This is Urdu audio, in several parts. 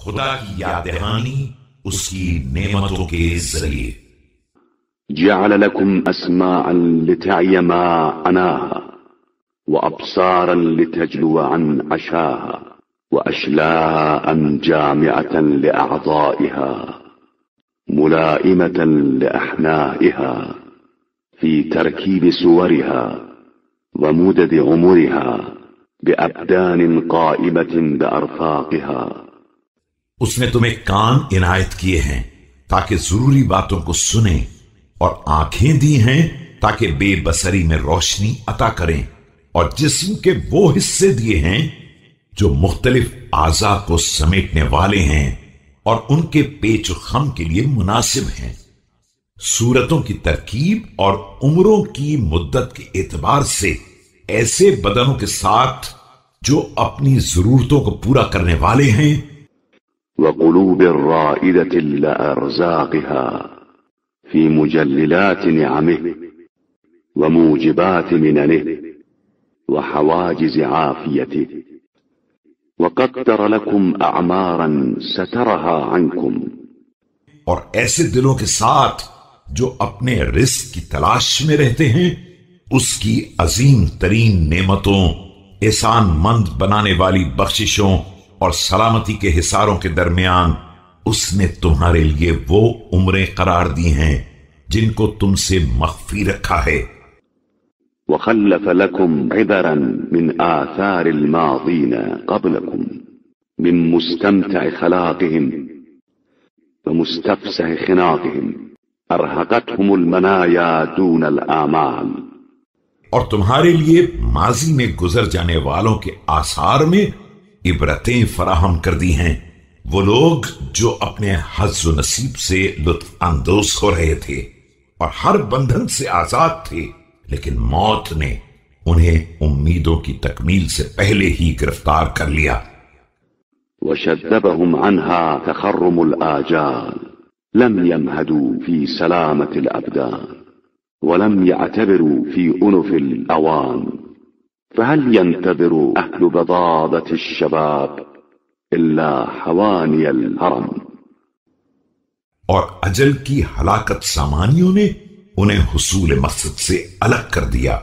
خدا کی یاد دہانی اس کی نعمتوں کے ذریعے۔ جعل لكم اسماعا لتعي معاناها وابصارا لتجلو عن عشاها واشلاء جامعة لاعضائها ملائمة لاحنائها في تركيب صورها ومدد عمرها بأبدان قائمة بأرفاقها۔ اس نے تمہیں کان عنایت کیے ہیں تاکہ ضروری باتوں کو سنیں، اور آنکھیں دی ہیں تاکہ بے بصری میں روشنی عطا کریں، اور جسم کے وہ حصے دیے ہیں جو مختلف اعضاء کو سمیٹنے والے ہیں اور ان کے پیچ و خم کے لیے مناسب ہیں۔ صورتوں کی ترکیب اور عمروں کی مدت کے اعتبار سے ایسے بدنوں کے ساتھ جو اپنی ضرورتوں کو پورا کرنے والے ہیں۔ وقلوب الرائدة لأرزاقها في مجللات نعمه وموجبات مننه وحواجز عافيته وقدر لكم أعمارا سترها عنكم۔ اور ایسے دلوں کے ساتھ جو اپنے رزق کی تلاش میں رہتے ہیں، اس کی عظیم ترین نعمتوں، احسان مند بنانے والی بخششوں اور سلامتی کے حصاروں کے درمیان اس نے تمہارے لیے وہ عمریں قرار دی ہیں جن کو تم سے مخفی رکھا ہے۔ وخلف لكم عبرا من آثار الماضين قبلكم من مستمتع خلاقهم ومستفسح خناقهم ارهقتهم المنايا دون الآمال۔ اور تمہارے لیے ماضی میں گزر جانے والوں کے آثار میں عبرتیں فراہم کر دی ہیں، وہ لوگ جو اپنے حظ و نصیب سے لطف اندوز ہو رہے تھے اور ہر بندھن سے آزاد تھے، لیکن موت نے انہیں امیدوں کی تکمیل سے پہلے ہی گرفتار کر لیا۔ وشذبهم عنها تخرم الآجال لم يمهدوا في سلامة الأبدان ولم يعتبروا في أنف الأوان، فهل ينتظر أهل بضاضة الشباب إلا حواني الهرم۔ اور اجل کی ہلاکت سامانیوں نے انہیں حصول مقصد سے الگ کر دیا۔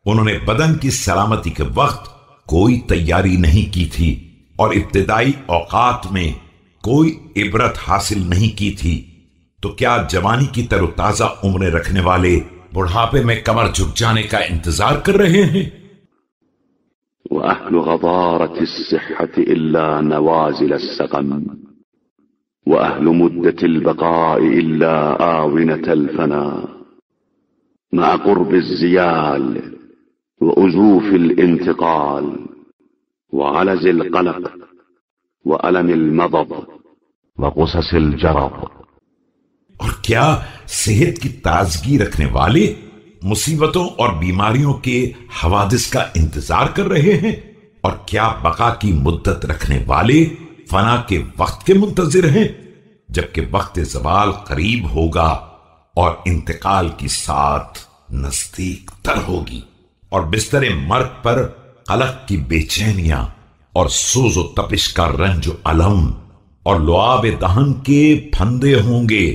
انہوں نے بدن کی سلامتی کے وقت کوئی تیاری نہیں کی تھی اور ابتدائی اوقات میں کوئی عبرت حاصل نہیں کی تھی، تو کیا جوانی کی تر و تازہ عمریں رکھنے والے بڑھاپے میں کمر جھک جانے کا انتظار کر رہے ہیں؟ وأهل غضارة الصحة إلا نوازل السقم وأهل مدة البقاء إلا آونة الفناء، مع قرب الزيال وأزوف الانتقال وعلز القلق وألم المضض وغصص الجرب۔ اور کیا صحت کی تازگی رکھنے والے مصیبتوں اور بیماریوں کے حوادث کا انتظار کر رہے ہیں؟ اور کیا بقا کی مدت رکھنے والے فنا کے وقت کے منتظر ہیں، جبکہ وقت زوال قریب ہوگا اور انتقال کی ساتھ نزدیک تر ہوگی، اور بستر مرگ پر قلق کی بے چینیاں اور سوز و تپش کا رنج و الم اور لعاب دہن کے پھندے ہوں گے۔